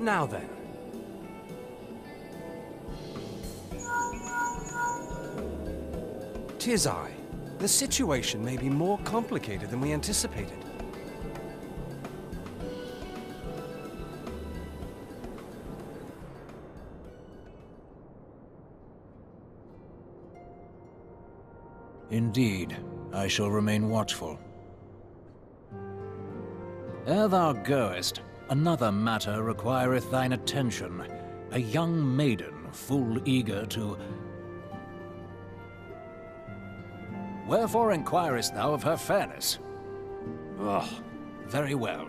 Now then. Tis I. The situation may be more complicated than we anticipated. Indeed, I shall remain watchful. Ere thou goest, another matter requireth thine attention. A young maiden, full eager to... Wherefore inquirest thou of her fairness? Oh, very well.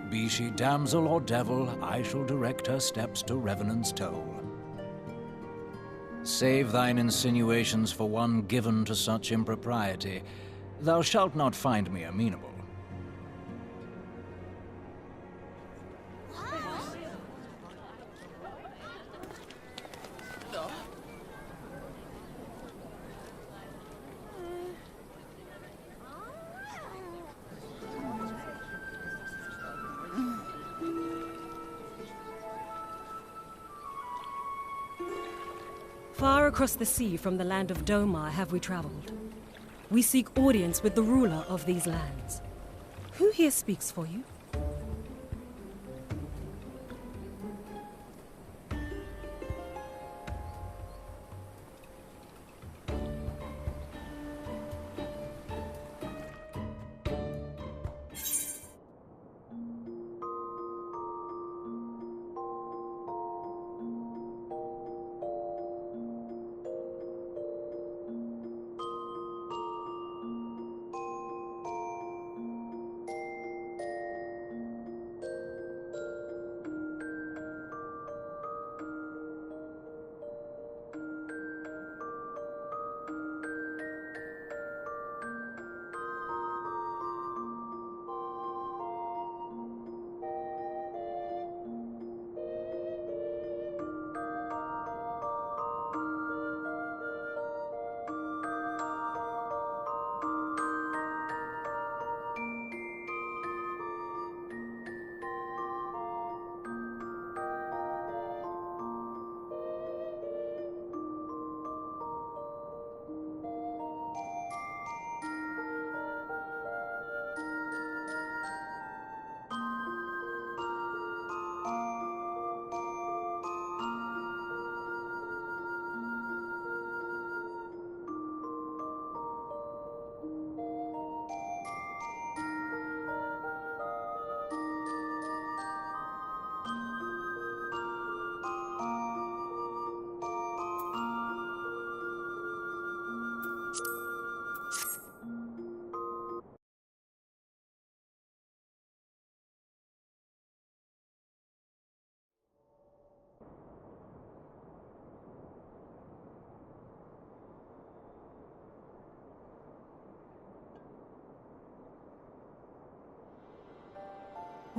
Be she damsel or devil, I shall direct her steps to Revenant's toll. Save thine insinuations for one given to such impropriety. Thou shalt not find me amenable. Far across the sea from the land of Domar have we traveled. We seek audience with the ruler of these lands. Who here speaks for you?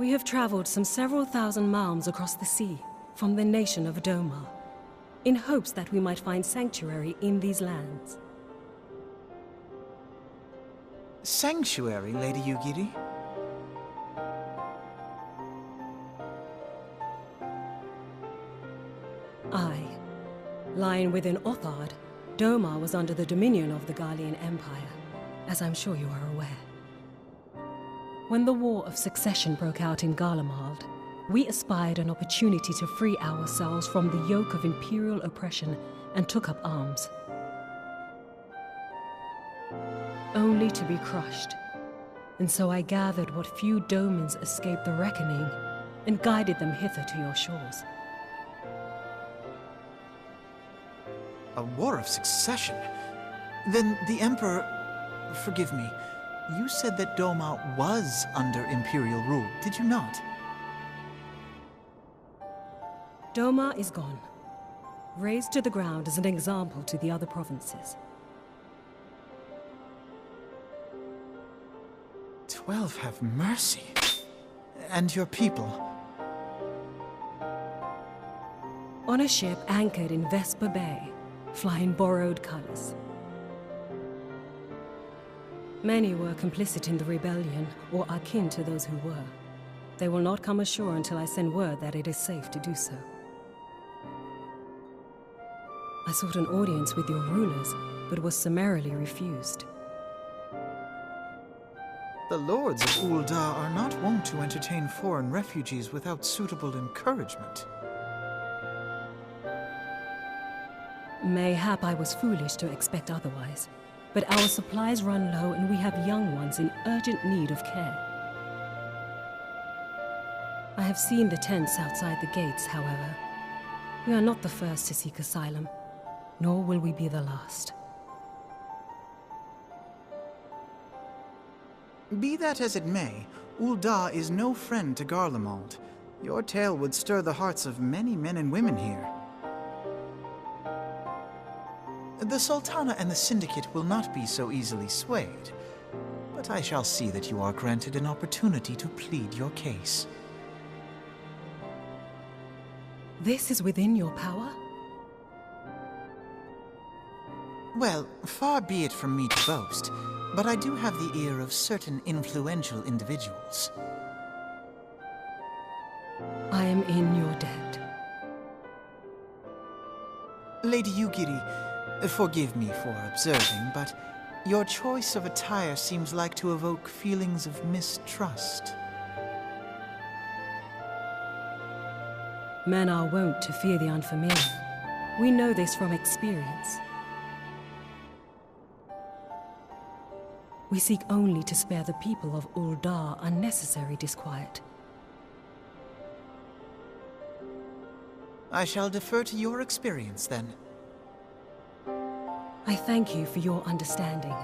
We have traveled some several thousand miles across the sea, from the nation of Domar, in hopes that we might find sanctuary in these lands. Sanctuary, Lady Yugiri? Aye. Lying within Othard, Domar was under the dominion of the Garlean Empire, as I'm sure you are aware. When the War of Succession broke out in Garlemald, we espied an opportunity to free ourselves from the yoke of imperial oppression and took up arms. Only to be crushed. And so I gathered what few Domans escaped the reckoning and guided them hither to your shores. A war of succession? Then the Emperor... Forgive me. You said that Domar was under Imperial rule, did you not? Domar is gone. Razed to the ground as an example to the other provinces. 12 have mercy. And your people? On a ship anchored in Vesper Bay, flying borrowed colors. Many were complicit in the rebellion, or akin to those who were. They will not come ashore until I send word that it is safe to do so. I sought an audience with your rulers, but was summarily refused. The lords of Ul'dah are not wont to entertain foreign refugees without suitable encouragement. Mayhap I was foolish to expect otherwise, but our supplies run low and we have young ones in urgent need of care. I have seen the tents outside the gates, however. We are not the first to seek asylum, nor will we be the last. Be that as it may, Ul'dah is no friend to Garlemald. Your tale would stir the hearts of many men and women here. The Sultana and the Syndicate will not be so easily swayed, but I shall see that you are granted an opportunity to plead your case. This is within your power? Well, far be it from me to boast, but I do have the ear of certain influential individuals. I am in your debt. Lady Yugiri, forgive me for observing, but your choice of attire seems like to evoke feelings of mistrust. Men are wont to fear the unfamiliar. We know this from experience. We seek only to spare the people of Ul'dah unnecessary disquiet. I shall defer to your experience, then. I thank you for your understanding.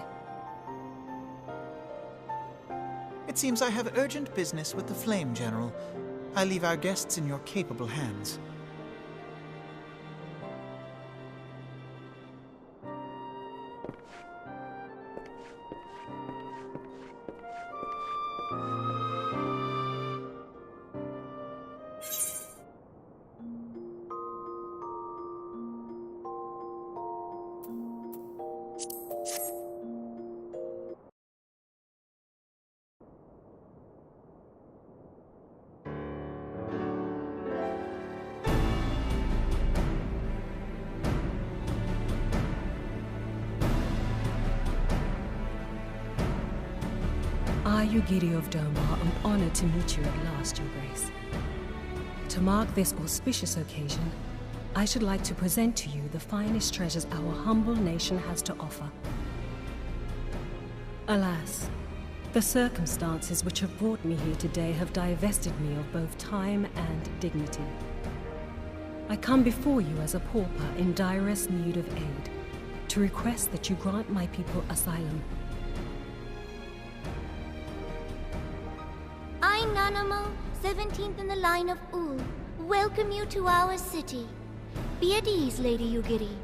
It seems I have urgent business with the Flame General. I leave our guests in your capable hands. Yugiri of Domar, I'm honored to meet you at last, Your Grace. To mark this auspicious occasion, I should like to present to you the finest treasures our humble nation has to offer. Alas, the circumstances which have brought me here today have divested me of both time and dignity. I come before you as a pauper in direst need of aid, to request that you grant my people asylum. I, Nanamo, 17th in the line of Ul, welcome you to our city. Be at ease, Lady Yugiri.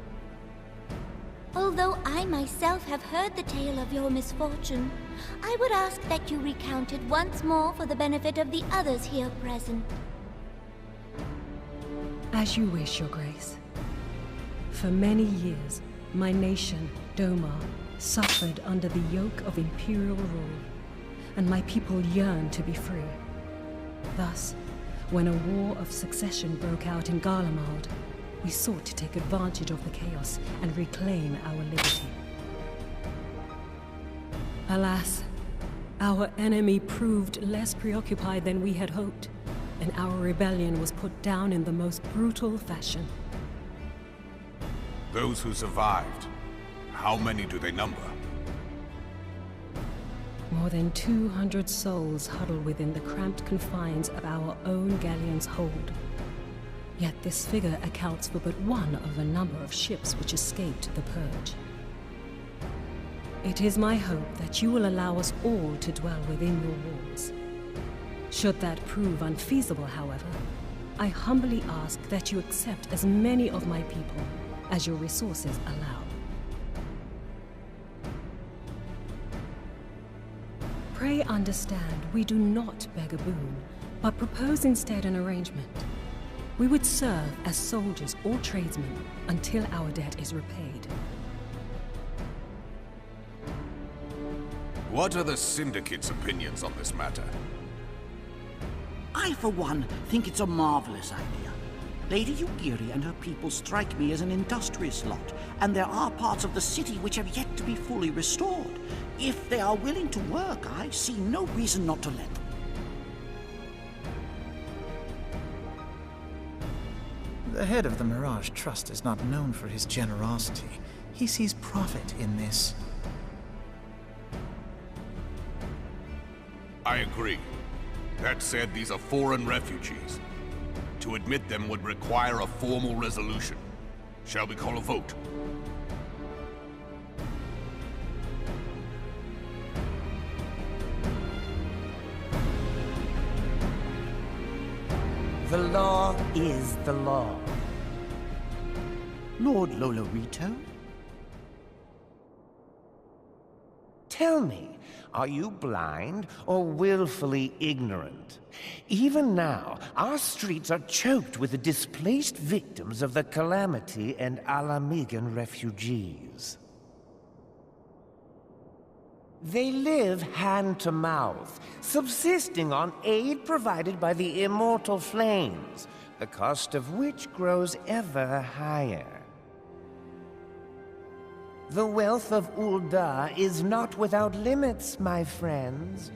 Although I myself have heard the tale of your misfortune, I would ask that you recount it once more for the benefit of the others here present. As you wish, Your Grace. For many years, my nation, Domar, suffered under the yoke of imperial rule, and my people yearned to be free. Thus, when a war of succession broke out in Garlemald, we sought to take advantage of the chaos and reclaim our liberty. Alas, our enemy proved less preoccupied than we had hoped, and our rebellion was put down in the most brutal fashion. Those who survived, how many do they number? More than 200 souls huddle within the cramped confines of our own galleon's hold. Yet this figure accounts for but one of a number of ships which escaped the purge. It is my hope that you will allow us all to dwell within your walls. Should that prove unfeasible, however, I humbly ask that you accept as many of my people as your resources allow. Pray understand, we do not beg a boon, but propose instead an arrangement. We would serve as soldiers or tradesmen until our debt is repaid. What are the Syndicate's opinions on this matter? I, for one, think it's a marvelous idea. Lady Yugiri and her people strike me as an industrious lot, and there are parts of the city which have yet to be fully restored. If they are willing to work, I see no reason not to let them. The head of the Mirage Trust is not known for his generosity. He sees profit in this. I agree. That said, these are foreign refugees. To admit them would require a formal resolution. Shall we call a vote? The law is the law. Lord Lolorito? Tell me, are you blind or willfully ignorant? Even now, our streets are choked with the displaced victims of the Calamity and Alamigan refugees. They live hand to mouth, subsisting on aid provided by the immortal flames, the cost of which grows ever higher. The wealth of Ul'dah is not without limits, my friends.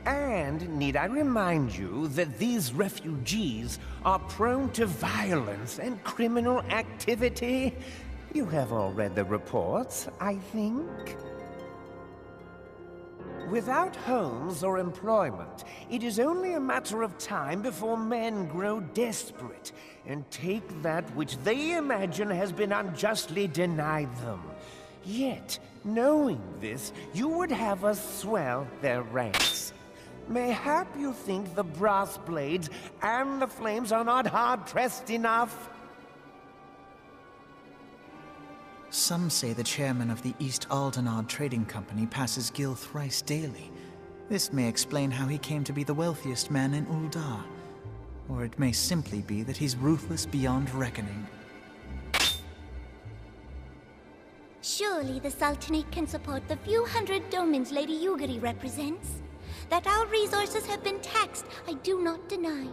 And need I remind you that these refugees are prone to violence and criminal activity? You have all read the reports, I think. Without homes or employment, it is only a matter of time before men grow desperate and take that which they imagine has been unjustly denied them. Yet, knowing this, you would have us swell their ranks. Mayhap you think the brass blades and the flames are not hard-pressed enough? Some say the chairman of the East Aldenard Trading Company passes Gil thrice daily. This may explain how he came to be the wealthiest man in Ul'dah. Or it may simply be that he's ruthless beyond reckoning. Surely the Sultanate can support the few hundred domins Lady Yugiri represents. That our resources have been taxed, I do not deny.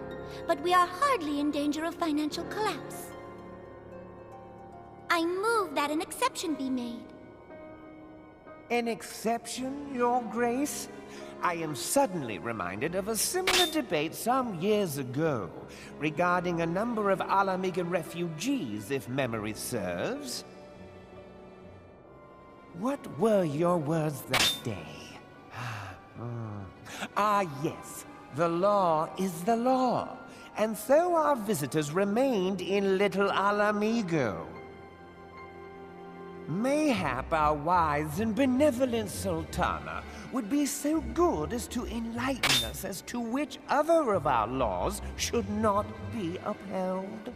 But we are hardly in danger of financial collapse. I move that an exception be made. An exception, Your Grace? I am suddenly reminded of a similar debate some years ago regarding a number of Alamigan refugees, if memory serves. What were your words that day? Ah, yes. The law is the law. And so our visitors remained in Little Alamigo. Mayhap our wise and benevolent Sultana would be so good as to enlighten us as to which other of our laws should not be upheld.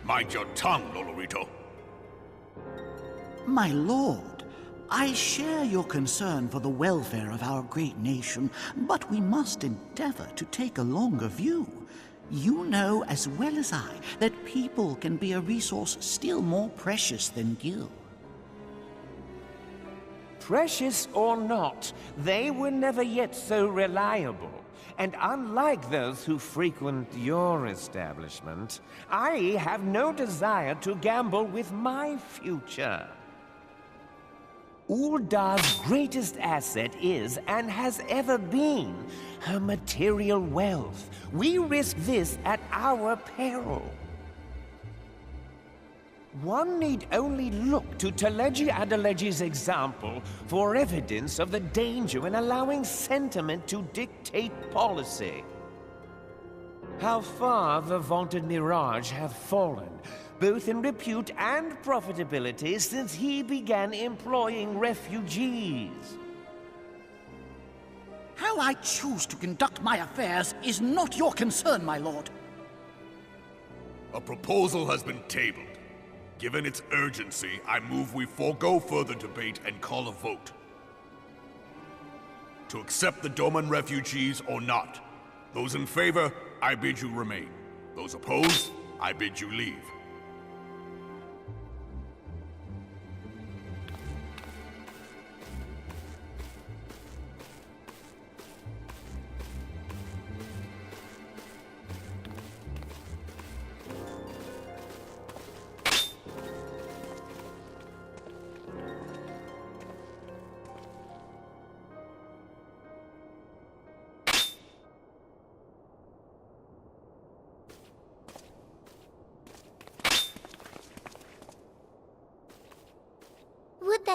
Mind your tongue, Lolorito. My lord, I share your concern for the welfare of our great nation, but we must endeavor to take a longer view. You know as well as I that people can be a resource still more precious than Gil. Precious or not, they were never yet so reliable. And unlike those who frequent your establishment, I have no desire to gamble with my future. Ul'dah's greatest asset is, and has ever been, her material wealth. We risk this at our peril. One need only look to Teleji Adeleji's example for evidence of the danger in allowing sentiment to dictate policy. How far the vaunted Mirage have fallen, both in repute and profitability, since he began employing refugees. How I choose to conduct my affairs is not your concern, my lord. A proposal has been tabled. Given its urgency, I move we forego further debate and call a vote. To accept the Doman refugees or not. Those in favor, I bid you remain. Those opposed, I bid you leave.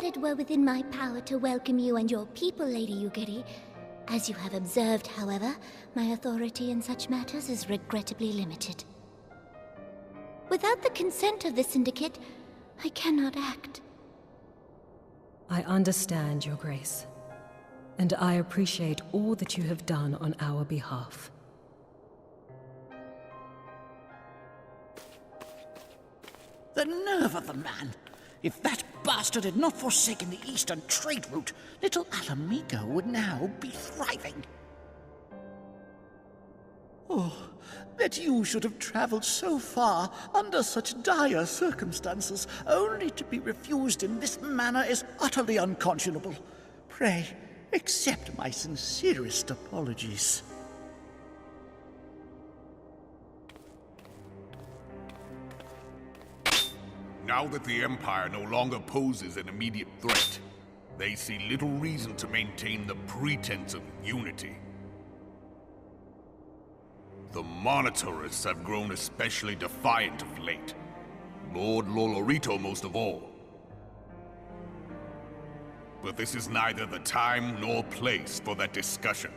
that it were within my power to welcome you and your people, Lady Yugiri. As you have observed, however, my authority in such matters is regrettably limited. Without the consent of the Syndicate, I cannot act. I understand, Your Grace, and I appreciate all that you have done on our behalf. The nerve of the man! If that bastard had not forsaken the eastern trade route, little Alamigo would now be thriving. Oh, that you should have traveled so far under such dire circumstances, only to be refused in this manner is utterly unconscionable. Pray, accept my sincerest apologies. Now that the Empire no longer poses an immediate threat, they see little reason to maintain the pretense of unity. The Monitorists have grown especially defiant of late. Lord Lolorito most of all. But this is neither the time nor place for that discussion.